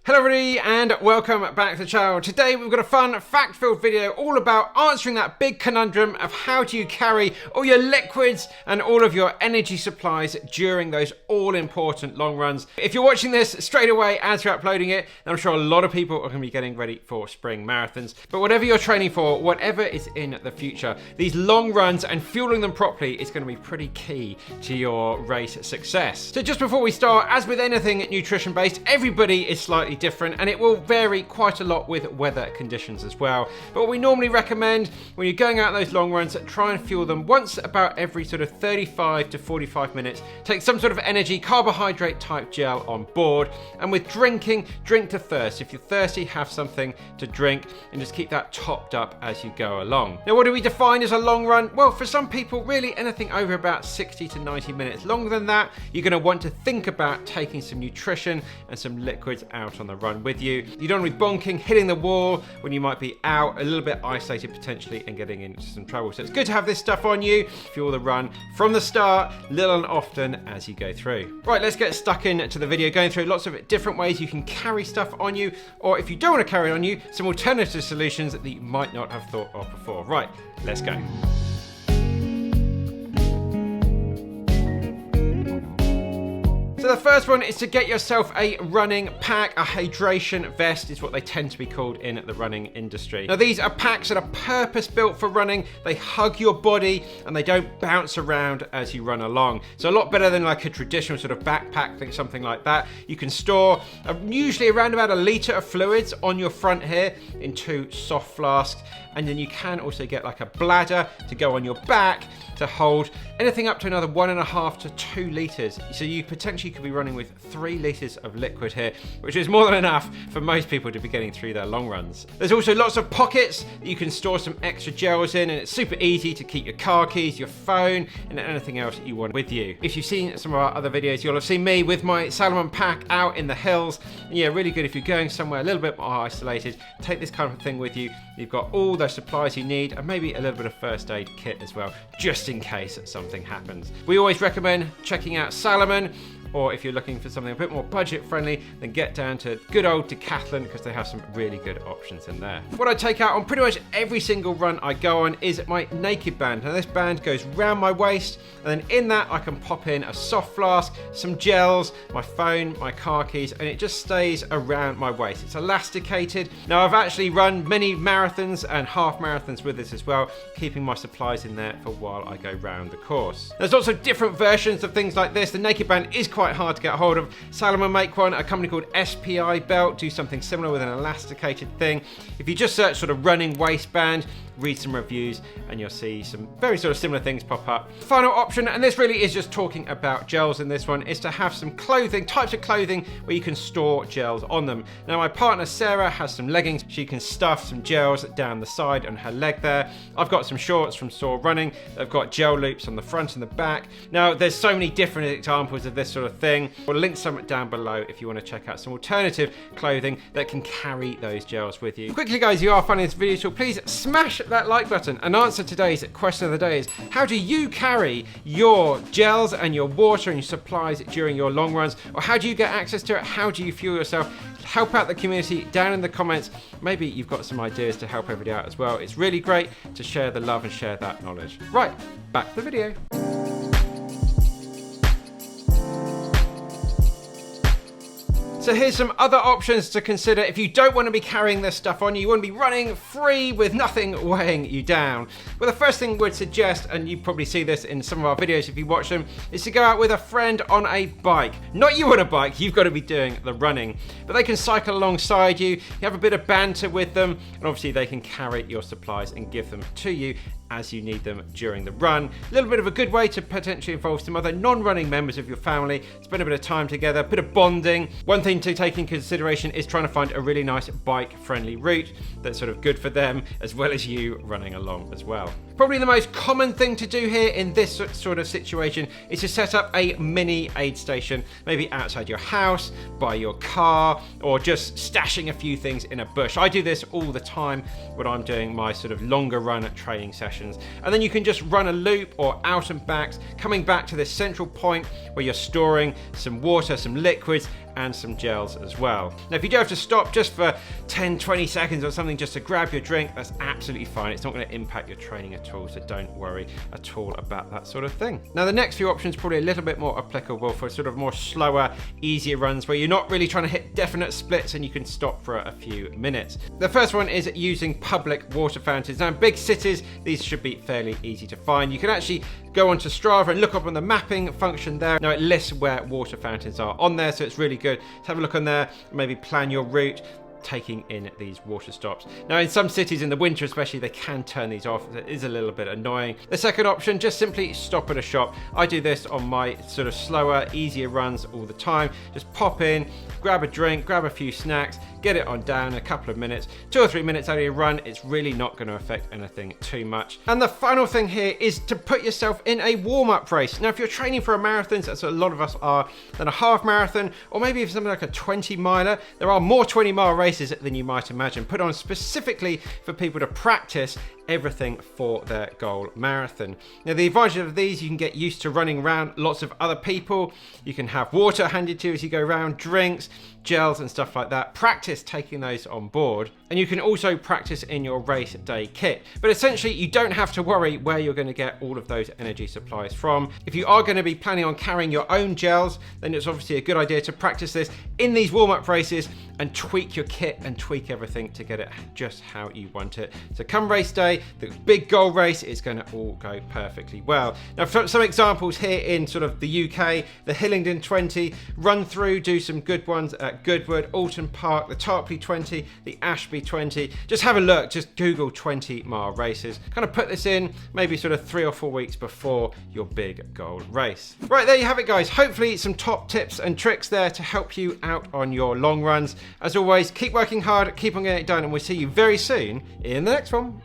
Hello everybody and welcome back to the channel. Today we've got a fun fact-filled video all about answering that big conundrum of how do you carry all your liquids and all of your energy supplies during those all-important long runs. If you're watching this straight away as you're uploading it, then I'm sure a lot of people are going to be getting ready for spring marathons. But whatever you're training for, whatever is in the future, these long runs and fueling them properly is going to be pretty key to your race success. So just before we start, as with anything nutrition-based, everybody is slightly different and it will vary quite a lot with weather conditions as well. But what we normally recommend when you're going out those long runs, try and fuel them once about every sort of 35 to 45 minutes. Take some sort of energy carbohydrate type gel on board, and with drinking, drink to thirst. If you're thirsty, have something to drink and just keep that topped up as you go along. Now, what do we define as a long run? Well, for some people, really anything over about 60 to 90 minutes. Longer than that, you're going to want to think about taking some nutrition and some liquids out on the run with you. You don't want to be bonking, hitting the wall when you might be out, a little bit isolated potentially, and getting into some trouble. So it's good to have this stuff on you, fuel the run from the start, little and often as you go through. Right, let's get stuck into the video, going through lots of different ways you can carry stuff on you, or if you don't want to carry it on you, some alternative solutions that you might not have thought of before. Right, let's go. So the first one is to get yourself a running pack. A hydration vest is what they tend to be called in the running industry. Now, these are packs that are purpose built for running. They hug your body and they don't bounce around as you run along. So a lot better than like a traditional sort of backpack, something like that. You can store usually around about 1 litre of fluids on your front here in 2 soft flasks. And then you can also get like a bladder to go on your back to hold anything up to another 1.5 to 2 litres. So you potentially could be running with 3 litres of liquid here, which is more than enough for most people to be getting through their long runs. There's also lots of pockets that you can store some extra gels in, and it's super easy to keep your car keys, your phone, and anything else that you want with you. If you've seen some of our other videos, you'll have seen me with my Salomon pack out in the hills. And yeah, really good if you're going somewhere a little bit more isolated. Take this kind of thing with you. You've got all those supplies you need, and maybe a little bit of first aid kit as well, just in case something happens. We always recommend checking out Salomon, or if you're looking for something a bit more budget friendly, then get down to good old Decathlon, because they have some really good options in there. What I take out on pretty much every single run I go on is my naked band. Now, this band goes round my waist, and then in that I can pop in a soft flask, some gels, my phone, my car keys, and it just stays around my waist. It's elasticated. Now, I've actually run many marathons and half marathons with this as well, keeping my supplies in there for while I go round the course. There's lots of different versions of things like this. The naked band is quite hard to get hold of. Salomon make one. A company called SPI Belt do something similar with an elasticated thing. If you just search sort of running waistband, read some reviews, and you'll see some very sort of similar things pop up. Final option, and this really is just talking about gels in this one, is to have some clothing, types of clothing where you can store gels on them. Now, my partner Sarah has some leggings. She can stuff some gels down the side on her leg there. I've got some shorts from Soar Running. They've got gel loops on the front and the back. Now, there's so many different examples of this sort of thing. We'll link some down below if you want to check out some alternative clothing that can carry those gels with you. Quickly, guys, you are finding this video, so please smash that like button and answer today's question of the day is, how do you carry your gels and your water and your supplies during your long runs? Or how do you get access to it? How do you fuel yourself? Help out the community down in the comments. Maybe you've got some ideas to help everybody out as well. It's really great to share the love and share that knowledge. Right, back to the video. So here's some other options to consider if you don't want to be carrying this stuff on you. You want to be running free with nothing weighing you down. Well, the first thing we'd suggest, and you probably see this in some of our videos if you watch them, is to go out with a friend on a bike. Not you on a bike, you've got to be doing the running. But they can cycle alongside you, you have a bit of banter with them, and obviously they can carry your supplies and give them to you as you need them during the run. A little bit of a good way to potentially involve some other non-running members of your family, spend a bit of time together, a bit of bonding. One thing to take in consideration is trying to find a really nice bike-friendly route that's sort of good for them as well as you running along as well. Probably the most common thing to do here in this sort of situation is to set up a mini aid station, maybe outside your house, by your car, or just stashing a few things in a bush. I do this all the time when I'm doing my sort of longer run training sessions. And then you can just run a loop or out and backs, coming back to this central point where you're storing some water, some liquids, and some gels as well. Now, if you do have to stop just for 10-20 seconds or something just to grab your drink, that's absolutely fine. It's not going to impact your training at all, so don't worry at all about that sort of thing. Now, the next few options probably a little bit more applicable for sort of more slower, easier runs where you're not really trying to hit definite splits and you can stop for a few minutes. The first one is using public water fountains. Now, in big cities, these should be fairly easy to find. You can actually go onto Strava and look up on the mapping function there. Now, it lists where water fountains are on there, so it's really good to have a look on there, maybe plan your route, taking in these water stops. Now, in some cities in the winter especially, they can turn these off. It is a little bit annoying. The second option, just simply stop at a shop. I do this on my sort of slower, easier runs all the time. Just pop in, grab a drink, grab a few snacks, get it on down in a couple of minutes. 2 or 3 minutes out of your run, it's really not going to affect anything too much. And the final thing here is to put yourself in a warm-up race. Now, if you're training for a marathon, so that's what a lot of us are, then a half marathon, or maybe if something like a 20-miler, there are more 20-mile races than you might imagine, put on specifically for people to practice everything for their goal marathon. Now, the advantage of these, you can get used to running around lots of other people. You can have water handed to you as you go around, drinks, gels and stuff like that. Practice taking those on board, and you can also practice in your race day kit. But essentially, you don't have to worry where you're going to get all of those energy supplies from. If you are going to be planning on carrying your own gels, then it's obviously a good idea to practice this in these warm-up races and tweak your kit and tweak everything to get it just how you want it. So come race day, the big goal race, is going to all go perfectly well. Now, for some examples here in sort of the UK, the Hillingdon 20, run through, do some good ones at Goodwood, Alton Park, the Tarpley 20, the Ashby 20. Just have a look, just Google 20-mile races. Kind of put this in maybe sort of 3 or 4 weeks before your big goal race. Right, there you have it, guys. Hopefully some top tips and tricks there to help you out on your long runs. As always, keep working hard, keep on getting it done, and we'll see you very soon in the next one.